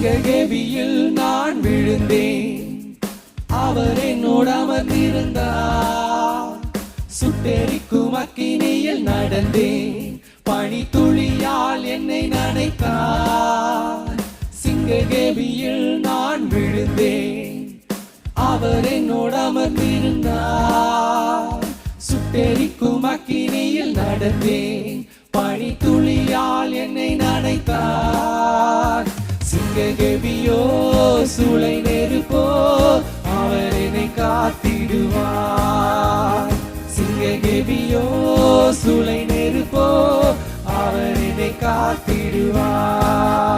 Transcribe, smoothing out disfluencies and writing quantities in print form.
சிங்ககேபியில் நான் விழுந்தேன், அவர் என்னோடு அமர்ந்திருந்தார். சுட்டெரிக்கும் அக்கினியில் நடந்தேன், பனித்துளியால் என்னை நனைத்தார். சிங்ககேபியில் நான் விழுந்தேன், அவர் என்னோடு அமர்ந்திருந்தார். சுட்டெரிக்கும் அக்கினியில் நடந்தேன், பனித்துளியால் என்னை நனைத்தார். சிங்ககேபியோ சூளை நெருப்போ அவர் என்னை காத்திடுவார். சிங்ககேபியோ சூளை நெருப்போ அவர் என்னை காத்திடுவார்.